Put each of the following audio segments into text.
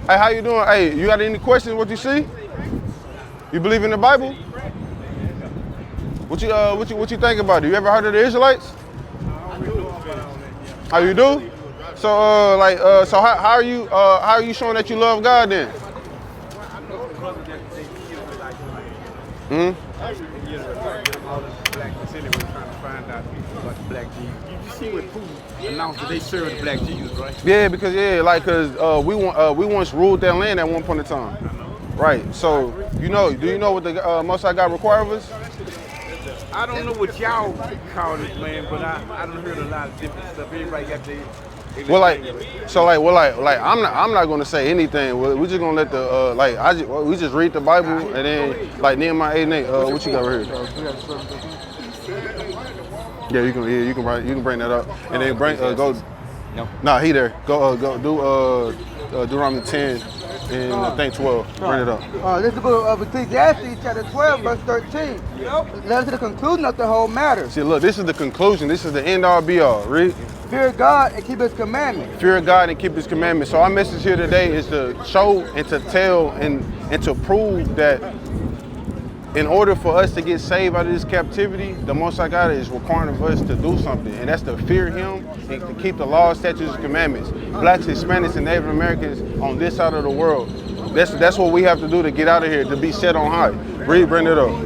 Hey, how you doing? Hey, you got any questions? What you see? You believe in the Bible? What you think about it? You ever heard of the Israelites? How you do? So so how are you showing that you love God then? Hmm. You see what Putin announced that they serve the black Jesus, right? Yeah, because we once ruled that land at one point in time. Right. So do you know what the Most High God require of us? I don't know what y'all call it, man, but I done heard a lot of different stuff. Everybody got their I'm not gonna say anything. We're just gonna let the we just read the Bible and then like Nehemiah 8:8. What you got right here? Yeah, you can bring that up and then go. No. Nah, he there. Go do Deuteronomy 10 and I think 12. Bring it up. This is the book of Ecclesiastes, chapter 12, verse 13. Let us to the conclusion of the whole matter. See, look, this is the conclusion. This is the end all be all. Read. Fear God and keep His commandments. Fear God and keep His commandments. So our message here today is to show and to tell and to prove that in order for us to get saved out of this captivity, the Most High God is requiring of us to do something, and that's to fear Him and to keep the laws, statutes, and commandments. Blacks, Hispanics, and Native Americans on this side of the world. That's what we have to do to get out of here, to be set on high. Read, bring it up.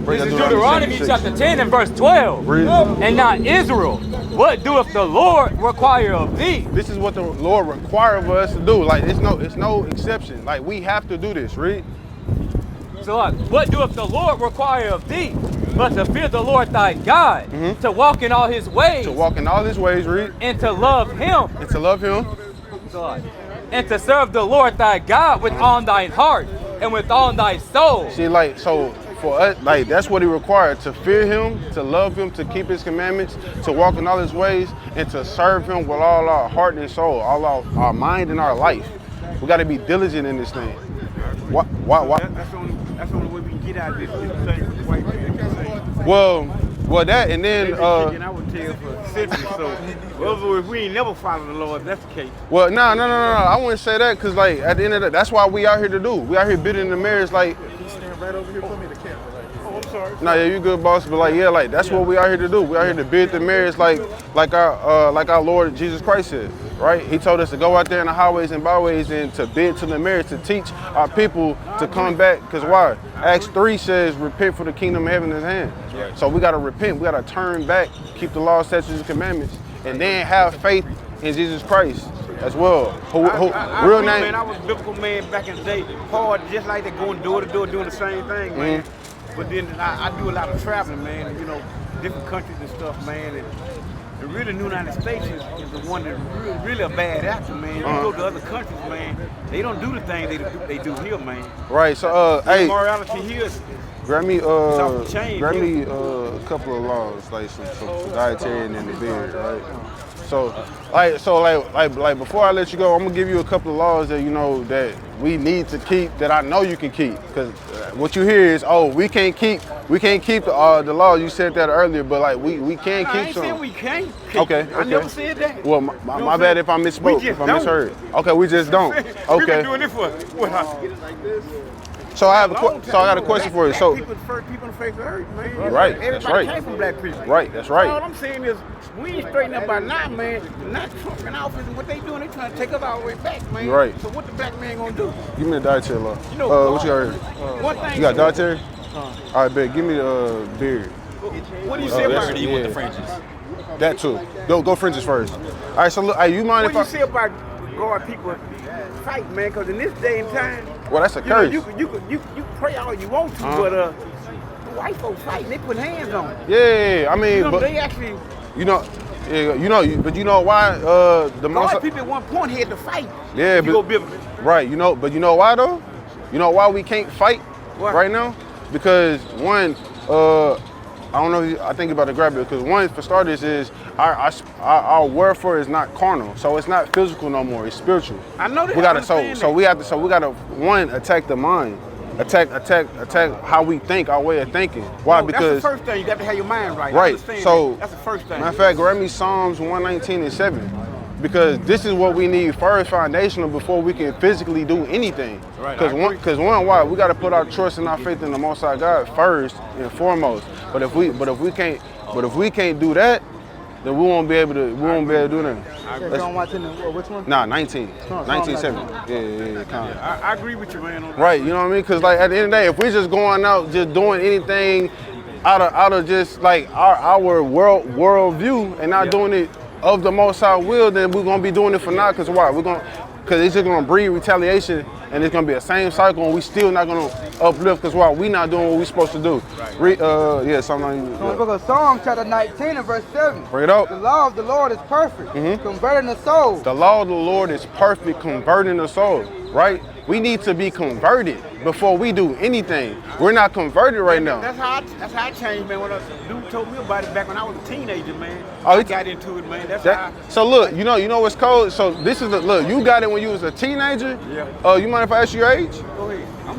This is Deuteronomy chapter 10 and verse 12. Read. And now Israel, what doeth the Lord require of thee? This is what the Lord requires of us to do. Like it's no exception. Like we have to do this. Read. So what doeth the Lord require of thee? But to fear the Lord thy God, to walk in all His ways. To walk in all His ways, read. And to love Him. And to love Him. And to serve the Lord thy God with all thine heart and with all thy soul. See, so for us, that's what He required, to fear Him, to love Him, to keep His commandments, to walk in all His ways, and to serve Him with all our heart and soul, all our mind and our life. We got to be diligent in this thing. Why? That's the only way we can get out of this thing with the white man. Well, that and then. I would tell you for centuries. So, if we ain't never follow the Lord, if that's the case. Well, no. I wouldn't say that because, at the end of the day, that's why we out here to do. We out here building the marriage, He's standing right over here for me, the camera. I'm sorry. Nah, yeah, you good, boss. But that's what we out here to do. We out here to build the marriage, like our Lord Jesus Christ said. Right? He told us to go out there in the highways and byways and to bid to the marriage, to teach our people to come back. Because why? Acts 3 says, repent for the kingdom of heaven is at hand. Right. So we got to repent. We got to turn back, keep the law, statutes, and commandments, and then have faith in Jesus Christ as well. Real name. Man, I was a biblical man back in the day. Hard, just like that, going door to door, doing the same thing, man. But then I do a lot of traveling, man. Different countries and stuff, man. And really, the United States is the one that's really a bad actor, man. You go to other countries, man, they don't do the thing they do here, man. Right. So, hey, morality here is grab me off the chain, a couple of laws, like some dietary and the beard, right? So before I let you go, I'm gonna give you a couple of laws that that we need to keep, that I know you can keep. Because what you hear is, we can't keep the law. You said that earlier, but we can keep some. I ain't saying we can't. Okay. I never said that. Well, my bad if I misspoke, if I misheard. Okay, we just don't. Okay. We've been doing it for what? So I got a question for you. So people, the first people on the face of the earth, man. Right. Everybody That's right. came from black people. Right. That's right. All I'm saying is, we ain't straightened up by now, man. Not Trump in office, and what they doing, they trying to take us all the way back, man. Right. So what the black man gonna do? Give me the dietary law. What you got here? One thing. You got dietary? All right, bet. Give me the beard. What do you say about You want the fringes? That too. Go fringes first. All right. So look, you mind what do you say about guard people fight, man? Because in this day and time, well, that's a curse. You pray all you want to, but the white folks fighting, they put hands on it. Yeah, I mean, but they actually. But you know why the most people at one point had to fight. Yeah, but go biblical. Right. But you know why though? You know why we can't fight right now? Because one, I don't know. I think about to grab it because one, for starters, is our warfare is not carnal, so it's not physical no more. It's spiritual. I know that. We gotta one, attack the mind, attack how we think, our way of thinking. Why? Because that's the first thing. You got to have your mind right. Right. So that's the first thing. Matter of fact, grab me Psalms 119:7. because this is what we need first, foundational, before we can physically do anything. Right, Because why we got to put our trust and our faith in the Most High God first and foremost. But if we can't do that, then we won't be able to do that. John Watson, which one? Nah, 1970. Yeah. I agree with you, man. Right, you know what I mean? Because like at the end of the day, if we're just going out just doing anything out of just like our world view and not doing it of the Most High will, then we're gonna be doing it for now. Because why? Because it's just gonna breed retaliation, and it's gonna be the same cycle, and we still not gonna uplift. Because why? We not doing what we supposed to do. Something like So the book of Psalms, chapter 19 and verse 7. Bring it up. The law of the Lord is perfect, converting the soul. The law of the Lord is perfect, converting the soul. Right? We need to be converted before we do anything. We're not converted right now. That's how I changed, man. When a dude told me about it back when I was a teenager, man. Oh, I got into it, man. So look, you know what's cold? So this is look, you got it when you was a teenager? Yeah. You mind if I ask you your age? Go ahead. I'm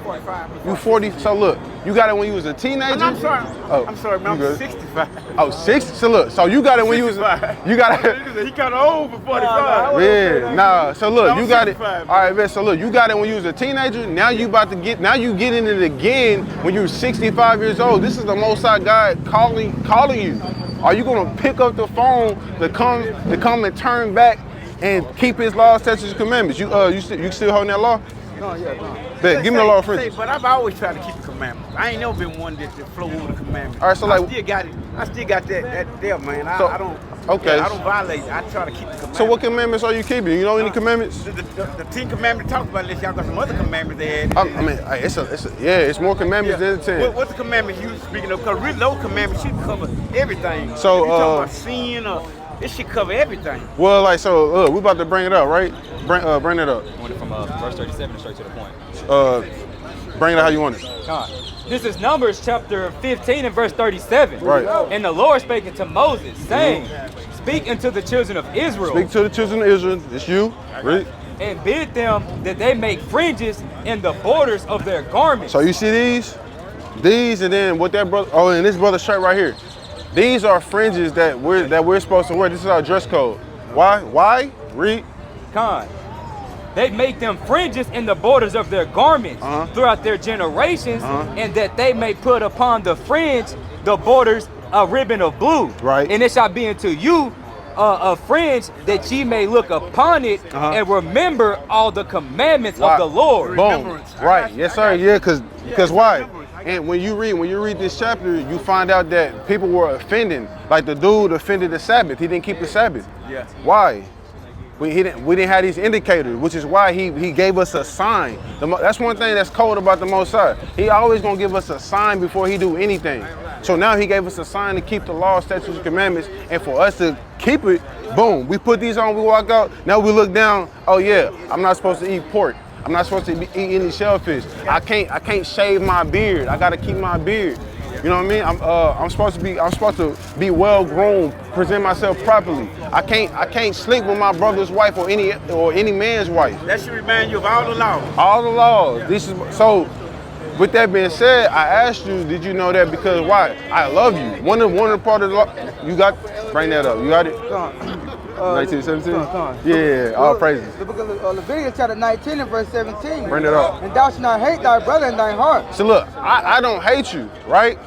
45. You 40, so look, you got it when you was a teenager? I'm sorry. Oh, I'm sorry, man. you I'm good. 65. Oh, 60? So look, so you got it when you was, you got it. He kind of old for 45. Yeah, nah, so look, I'm you got it. 65, All right, man, so look, you got it when you was a teenager. Now you getting it again when you're 65 years old. This is the Most High God calling you. Are you gonna pick up the phone to come and turn back and keep His laws, statutes, and commandments? You still holding that law? No, yeah, no. Bet, give me the law of friendship. But I've always tried to keep the commandments. I ain't never been one that flow over the commandments. All right, so like, I still got that there, man. I don't. Okay. Yeah, I don't violate. I try to keep the commandments. So what commandments are you keeping? You know any commandments? The 10 commandments talk about this. Y'all got some other commandments they had. I mean, it's more commandments than the 10. What's the commandments you speaking of? Because really those commandments should cover everything. So, if you talking about sin or it should cover everything. Well, like, so we about to bring it up, right? Bring it up. Want it from verse 37 straight to the point. Bring it how you want it. This is Numbers chapter 15 and verse 37. Right. And the Lord spake unto Moses, saying, Speak unto the children of Israel. Speak to the children of Israel. It's you. Read. And bid them that they make fringes in the borders of their garments. So you see these, and then what that brother. Oh, and this brother's shirt right here. These are fringes that we're supposed to wear. This is our dress code. Why? Read. They make them fringes in the borders of their garments throughout their generations, and that they may put upon the fringe the borders a ribbon of blue. Right. And it shall be unto you a fringe that ye may look upon it and remember all the commandments of the Lord. Boom. Right. Yes, sir. Yeah, because why? And when you read this chapter, you find out that people were offending. Like the dude offended the Sabbath. He didn't keep the Sabbath. Yeah. Why? We didn't have these indicators, which is why he gave us a sign. That's one thing that's cold about the Most High. He always gonna give us a sign before he do anything. So now he gave us a sign to keep the law, statutes, and commandments, and for us to keep it, boom, we put these on, we walk out, now we look down, oh yeah, I'm not supposed to eat pork. I'm not supposed to eat any shellfish. I can't shave my beard. I gotta keep my beard. You know what I mean? I'm supposed to be well grown, present myself properly. I can't sleep with my brother's wife or any man's wife. That should remind you of all the laws. All the laws. This is so. With that being said, I asked you, did you know that? Because why? I love you. One of the part of the law. You got. Bring that up. You got it. 1917. Yeah. All praises. The book of Leviticus chapter 19 and verse 17. Bring that up. And thou shalt not hate thy brother in thy heart. So look, I don't hate you, right?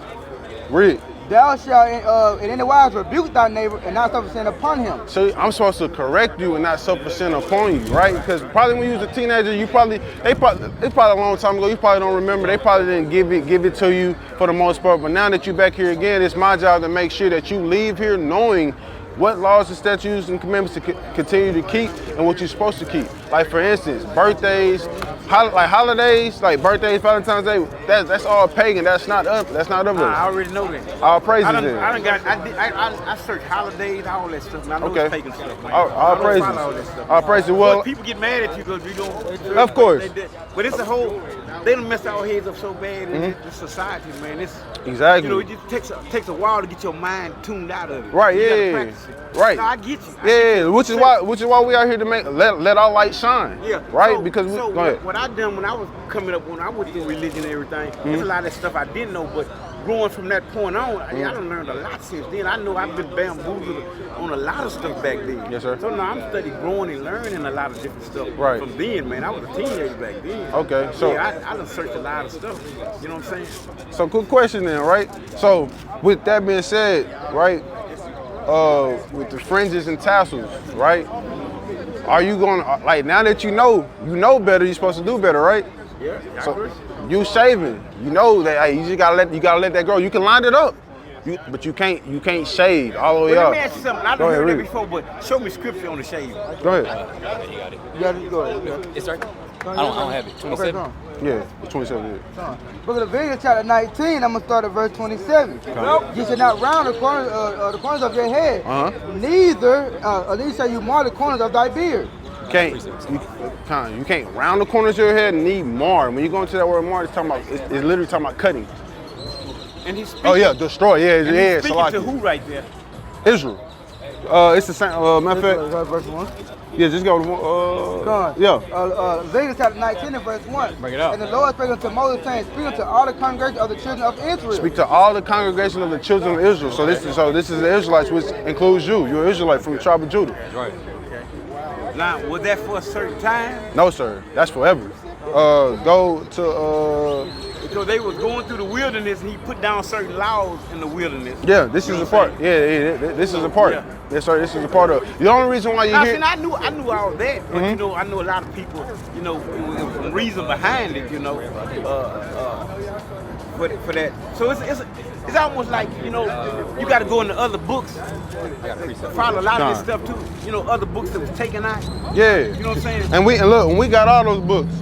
Read. Thou shalt in any wise rebuke thy neighbor and not suffer sin upon him. So I'm supposed to correct you and not suffer sin upon you, right? Because probably when you was a teenager, it's probably a long time ago. You probably don't remember. They probably didn't give it to you for the most part. But now that you're back here again, it's my job to make sure that you leave here knowing what laws and statutes and commandments to continue to keep and what you're supposed to keep. Like for instance, birthdays, holidays, like birthdays, Valentine's Day, that's all pagan. That's not of us. I already know that. All praises. I search holidays, all that stuff. And I know it's pagan stuff, man. All praises. All that stuff. All praises. Well, people get mad at you because you don't. Of course. But it's a whole. They done messed our heads up so bad in this society, man. It's exactly. You know, it just takes a while to get your mind tuned out of it. Right. You Yeah. gotta practice it. Right. No, I get you. Yeah. Which is why we are here to let our light shine. Yeah. Right. So, Because go ahead. What I done when I was coming up, when I went through religion and everything, there's a lot of stuff I didn't know, but growing from that point on, I done learned a lot since then. I know I've been bamboozled on a lot of stuff back then. Yes, sir. So now I'm studying, growing and learning a lot of different stuff Right. from then, man. I was a teenager back then. Okay, so yeah, I done searched a lot of stuff. You know what I'm saying? So good question then, right? So with that being said, right, with the fringes and tassels, right? Are you gonna, like, now that you know better, you're supposed to do better, right? Yeah, I So agree. you shaving, you know that, hey, you just gotta let that grow. You can line it up, but you can't shave all the way Well, up. let me ask you something. I've Go ahead, heard that read. before, but show me scripture on the shave. Go ahead. You got to go ahead. It's right. I don't have it. Okay, 27. go on. Yeah, 27 years. Book of Leviticus chapter 19, I'm going to start at verse 27. You should not round the corners of your head, neither shall you mar the corners of thy beard. You can't round the corners of your head and need mar. When you go into that word mar, it's literally talking about cutting. And he's speaking. Oh yeah, destroy. Yeah, And yeah. he's speaking to Salaki. who right there? Israel. It's the same. Matter of fact, Verse 1. yeah, just go to Go on. yeah. Leviticus chapter 19 and verse 1. Bring it up. And the Lord spake unto Moses, saying, speak unto all the congregation of the children of Israel. Speak to all the congregation of the children of Israel. So this is the Israelites, which includes you. You're an Israelite from the tribe of Judah. Right. Now, was that for a certain time? No, sir. That's forever. Go to Because they was going through the wilderness, and he put down certain laws in the wilderness. yeah. This is a part. Yeah. This is a part. Yeah. Yes, sir. This is a part of. The only reason why you Now, hear. see, I knew all that, but you know, I know a lot of people, you know, the reason behind it, you know, for that. So it's almost like, you know, you got to go into other books, follow a lot of this stuff too. You know, other books that was taken out. Yeah. You know what I'm saying? And look, when we got all those books,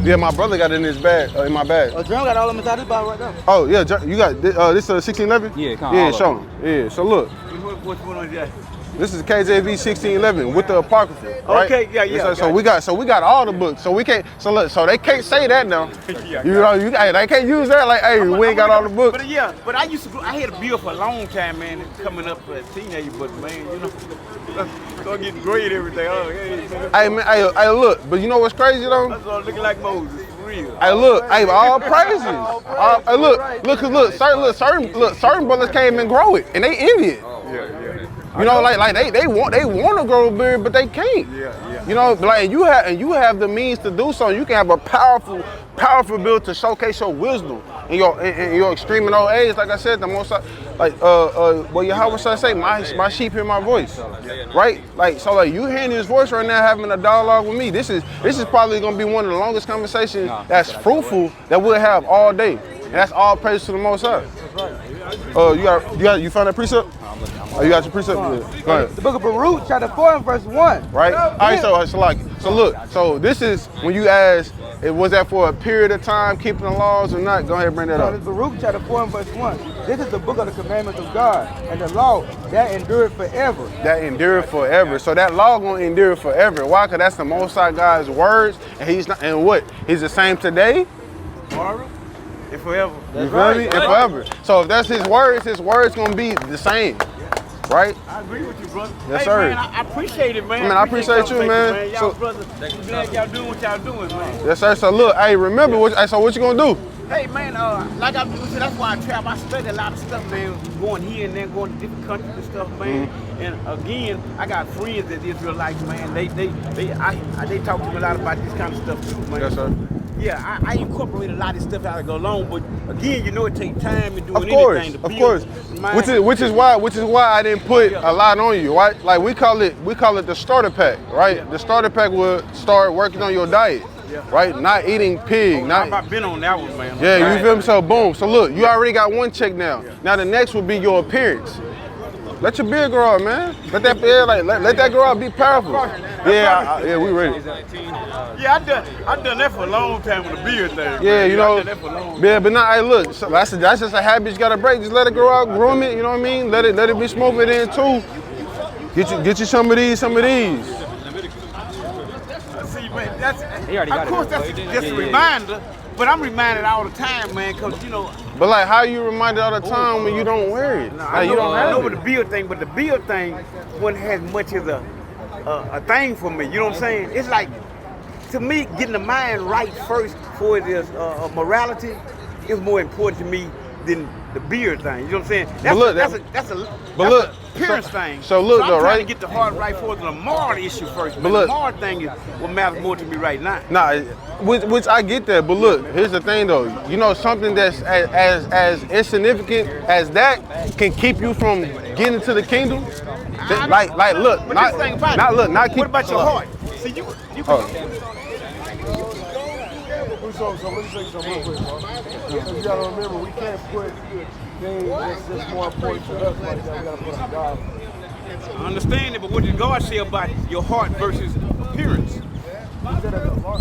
yeah, my brother got it in his bag, in my bag. Jerome got all of them inside this bottle right there. Oh yeah, you got this 1611? Yeah, kinda yeah, all of show them. him. Yeah, so look, Which one is that? this is KJV 1611 with the apocrypha. Right? Okay, yeah. Yes, sir. So we got all the books. So we can't. So look, so they can't say that now. Yeah, You know, they can't use that like, hey, we ain't got all the books. But yeah, but I had a bill for a long time, man, coming up as a teenager, but man, you know, start getting great every day. Oh, Hey man, hey, look. But you know what's crazy though? I started looking like Moses, for real. Hey, look, hey, all praises. Hey, look, certain brothers can't even grow it, and they envy it. You know, like they want to grow a beard, but they can't. Yeah. You know, like you have the means to do so. You can have a powerful build to showcase your wisdom in your extreme and old age. Like I said, the most what Yahweh say, my sheep hear my voice, right? Like so, like you hearing his voice right now, having a dialogue with me. This is probably gonna be one of the longest conversations that's fruitful that we'll have all day. And that's all praise to the Most High. You found that precept? Oh, you got your precept? Yeah. Go ahead. The book of Baruch, chapter 4 and verse 1. Right? All right, so look, so this is when you ask, was that for a period of time, keeping the laws or not? Go ahead and bring that So up. this Baruch chapter 4 and verse 1. This is the book of the commandments of God and the law that endured forever. That endured forever. So that law gonna endure forever. Why? Because that's the Most High God's words, and he's not. And what? He's the same today. Tomorrow and forever. You feel me? And forever. So if that's his words gonna be the same, right? I agree with you, brother. Yes, hey, sir. Man, I appreciate it, man. Man, I appreciate you, man. Y'all So- brothers, I'm glad y'all doing what y'all doing, man. Yes, sir. So look, hey, remember what you gonna do? Hey, man, like I said, that's why I travel. I study a lot of stuff, man. Going here and there, going to different countries and stuff, man. And again, I got friends that Israelites, man. They talk to me a lot about this kind of stuff too, man. Yes, sir. Yeah, I incorporate a lot of stuff as I go along, but again, you know, it takes time and doing Of course, anything to of build course. mind. Which is why I didn't put a lot on you, right? Like we call it the starter pack, right? Yeah. The starter pack will start working on your diet, right? Not eating pig, I've been on that one, man. yeah, you feel me? So boom. So look, you already got one check now. Now the next will be your appearance. Let your beard grow out, man. Let that grow out. Be powerful. Yeah, we ready. Yeah, I done that for a long time with the beard thing. Yeah, man. you know. I done that for a long time. Yeah, but now, hey, look. So that's just a habit you gotta break. Just let it grow out, groom it. You know what I mean? Let it be smoking in too. Get you some of these. See, man, that's He already got of course it. that's just a reminder, but I'm reminded all the time, man, because you know. But like, how you reminded all the time when you don't wear it? I Like, you don't know have with it. the beard thing, but the beard thing wasn't as much as a thing for me. You know what I'm saying? It's like, to me, getting the mind right first for it is morality. is more important to me than the beard thing. You know what I'm saying? But look, That's but look, an appearance thing. so look I'm though, trying right? to get the heart right for the moral issue first. But But look- the moral thing is what matters more to me right now. Nah, which I get that, but look, here's the thing though. You know, something that's as insignificant as that can keep you from getting to the kingdom. Like, look, But not, this thing about not it, look, not keep. what about your heart? See, you Oh. So let me say something real quick, bro. You gotta remember, we can't put things that's just more important to us like that. We gotta put on God. I understand it, but what did God say about your heart versus appearance? He said that the law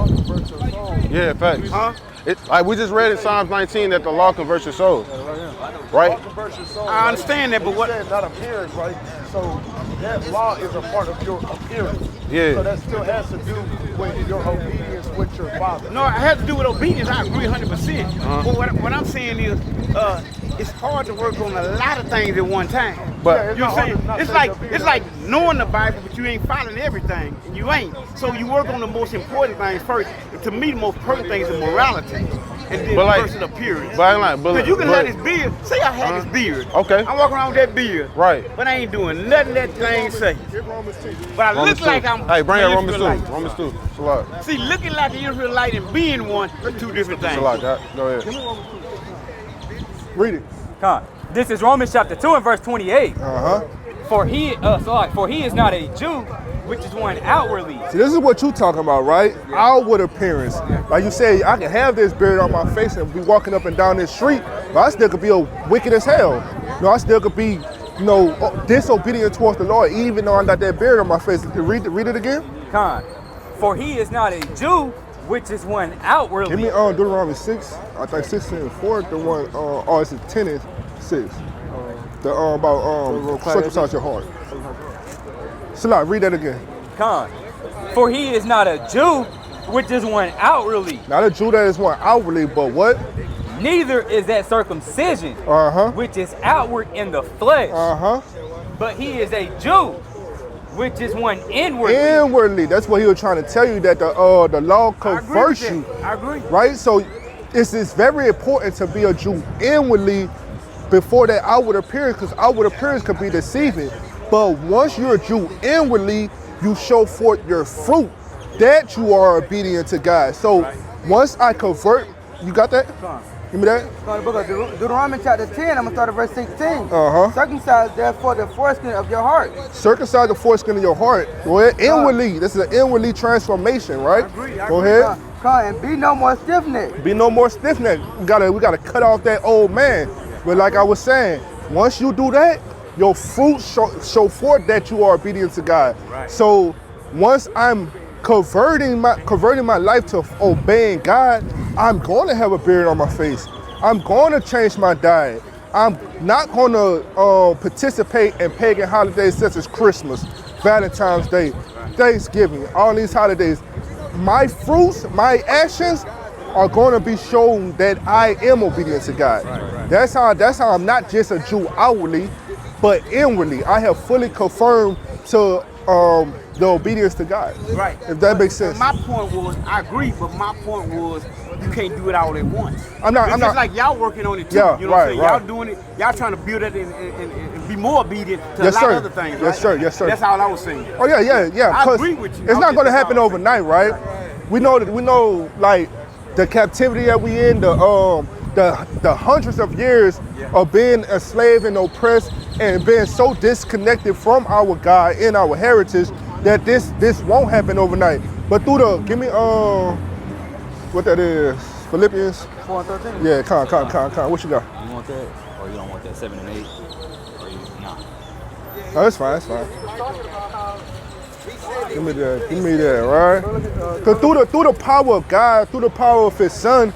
converts your soul. Yeah, facts. Huh? Like we just read in Psalms 19 that the law converts your soul, right? Law converts your soul. I understand that, but He what? said not appearance, right? So that law is a part of your appearance. Yeah. So that still has to do with your obedience with your father. No, it has to do with obedience. I agree 100%. But what I'm saying is, it's hard to work on a lot of things at one time. But You know what I'm saying? It's like knowing the Bible, but you ain't following everything. You ain't. So you work on the most important things first. To me, the most important thing is the morality, and then But like- versus appearance. but I ain't like, but Because you can but- have this beard. Say I had this beard. Okay. I'm walking around with that beard. Right. But I ain't doing nothing that thing say. Get Romans 2. But I Romans look like 2. I'm. Hey, bring an out Romans 2. Israelite. Romans 2. It's a lot. See, looking like an Israelite and being one are two different It's things. a lot. Go ahead. Read it. Come on. This is Romans chapter 2 and verse 28. Uh-huh. For he is not a Jew, which is one outwardly. See, this is what you talking about, right? Outward appearance. Like you say, I can have this beard on my face and be walking up and down this street, but I still could be a wicked as hell. You know, I still could be, you know, disobedient towards the Lord, even though I got that beard on my face. Read it again. Come on. For he is not a Jew, which is one outwardly. Give me Deuteronomy 6. I think 6 and 4. The one, it's 10 and 6. The about circumcise your heart. Salah, read that again. Come on. For he is not a Jew, which is one outwardly. Not a Jew that is one outwardly, but what? Neither is that circumcision, Uh-huh. which is outward in the flesh. Uh-huh. But he is a Jew, which is one inwardly. Inwardly. That's what he was trying to tell you, that the law converts you. I agree. Right? So it's very important to be a Jew inwardly before that outward appearance, because outward appearance could be deceiving. But once you're a Jew inwardly, you show forth your fruit that you are obedient to God. So once I convert, you got that? Give me that. Go to the book of Deuteronomy chapter 10, I'm going to start at verse 16. Uh-huh. Circumcise therefore the foreskin of your heart. Circumcise the foreskin of your heart. Go ahead. Inwardly. This is an inwardly transformation, right? Go ahead. Come and be no more stiff-necked. Be no more stiff-necked. We gotta cut off that old man. But like I was saying, once you do that, your fruit show forth that you are obedient to God. Right. So once I'm converting my life to obeying God, I'm going to have a beard on my face. I'm going to change my diet. I'm not going to participate in pagan holidays such as Christmas, Valentine's Day, Thanksgiving, all these holidays. My fruits, my actions are going to be shown that I am obedient to God. That's how I'm not just a Jew outwardly, but inwardly. I have fully confirmed to the obedience to God. Right. If that makes sense. My point was, I agree, but my point was, you can't do it all at once. I'm not- It's just like y'all working on it too. Yeah, you know what I'm saying? right. Y'all doing it. Y'all trying to build it and be more obedient to Yes, a lot sir. of other things. Yes, right? sir. Yes, sir. That's all I was saying. Oh yeah. I 'cause agree with you. It's not going to happen That's all. overnight, right? We know like the captivity that we in, the hundreds of years of being enslaved and oppressed and being so disconnected from our God and our heritage that this won't happen overnight. But give me what that is, Philippians. 4 and 13. Yeah, con. What you got? You want that? Or you don't want that 7 and 8? Or you nah. No, that's fine. Give me that, right? Because through the power of God, through the power of His Son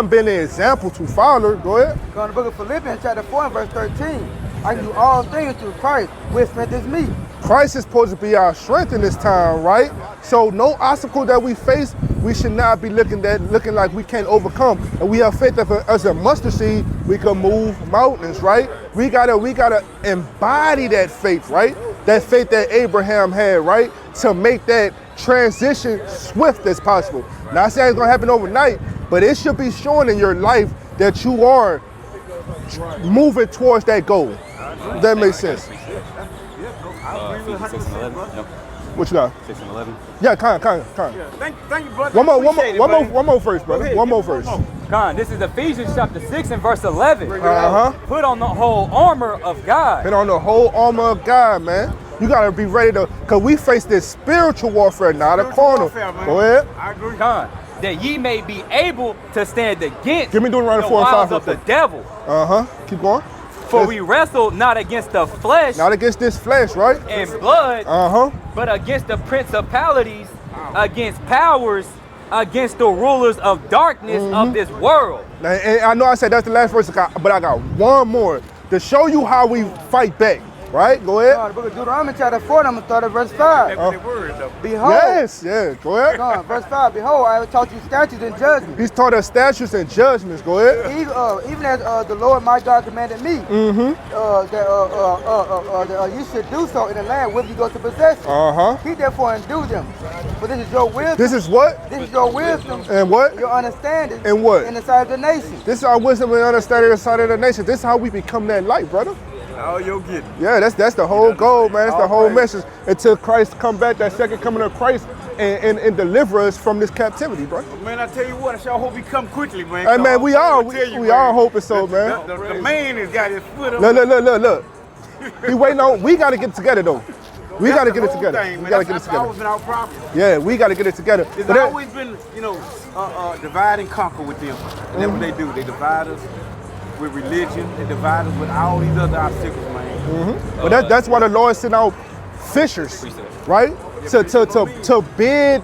being an example to follow. Go ahead. Go to the book of Philippians chapter 4 and verse 13. I can do all things through Christ, which strengthens me. Christ is supposed to be our strength in this time, right? So no obstacle that we face, we should not be looking like we can't overcome. And we have faith that as a mustard seed, we can move mountains, right? We gotta embody that faith, right? That faith that Abraham had, right? To make that transition swift as possible. Not saying it's gonna happen overnight, but it should be shown in your life that you are moving towards that goal. That makes sense. I agree with 100%, brother. Yep. What you got? 6 and 11. Yeah, kind. Yeah, thank you, brother. One more first, brother. One more first. Con, this is Ephesians chapter 6 and verse 11. Put on the whole armor of God. Put on the whole armor of God, man. You gotta be ready to, cause we face this spiritual warfare, not a carnal. Go ahead. I agree. Con, that ye may be able to stand against Give me Deuteronomy the 4 and 5 wiles real of the quick. devil. Keep going. For we wrestle not against the flesh Not against this flesh, right? and blood, but against the principalities, against powers, against the rulers of darkness of this world. And I know I said that's the last verse, but I got one more to show you how we fight back. Right? Go ahead. The book of Deuteronomy chapter 4, I'm going to start at verse 5. That's the word, though. Behold. Yes, yeah. Go ahead. Verse 5. Behold, I have taught you statutes and judgments. He's taught us statutes and judgments. Go ahead. Even as the Lord my God commanded me, that you should do so in the land which you go to possess it. Keep therefore and do them. For this is your wisdom. This is what? This is your wisdom. And what? Your understanding. And what? In the sight of the nation. This is our wisdom and understanding in the sight of the nation. This is how we become that light, brother. Oh, you'll get it. Yeah, that's the whole goal, man. That's the whole message until Christ come back, that second coming of Christ, and deliver us from this captivity, bro. Man, I tell you what, I sure hope he come quickly, man. Hey, man, we all hoping so, the, man. The man has got his foot up. Look. He waiting on. We got to get it together, though. We got to get it together. We got to get it together. Always been our problem. Yeah, we got to get it together. It's always been, divide and conquer with them. And that's what they do. They divide us with religion. They divide us with all these other obstacles, man. But that's why the Lord sent out fishers, right? To bid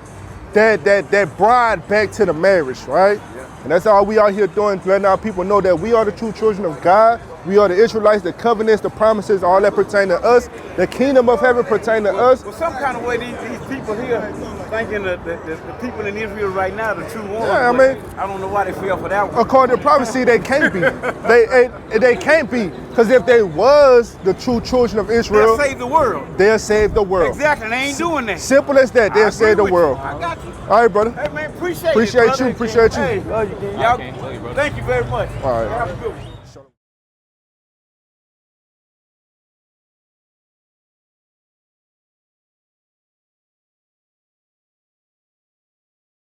that bride back to the marriage, right? And that's all we out here doing, letting our people know that we are the true children of God. We are the Israelites, the covenants, the promises, all that pertain to us. The kingdom of heaven pertain to us. Well, some kind of way, these people here thinking that the people in Israel right now, the true ones. Yeah, I mean, I don't know why they feel for that one. according to prophecy, they can't be. They can't be, because if they was the true children of Israel, They'll save the world. they'll save the world. Exactly, they ain't doing that. Simple as that. They'll save the world. I got you. All right, brother. Hey, man, appreciate Appreciate it, brother. you. Appreciate you. Hey, y'all, thank you very much. All right. Have a good one.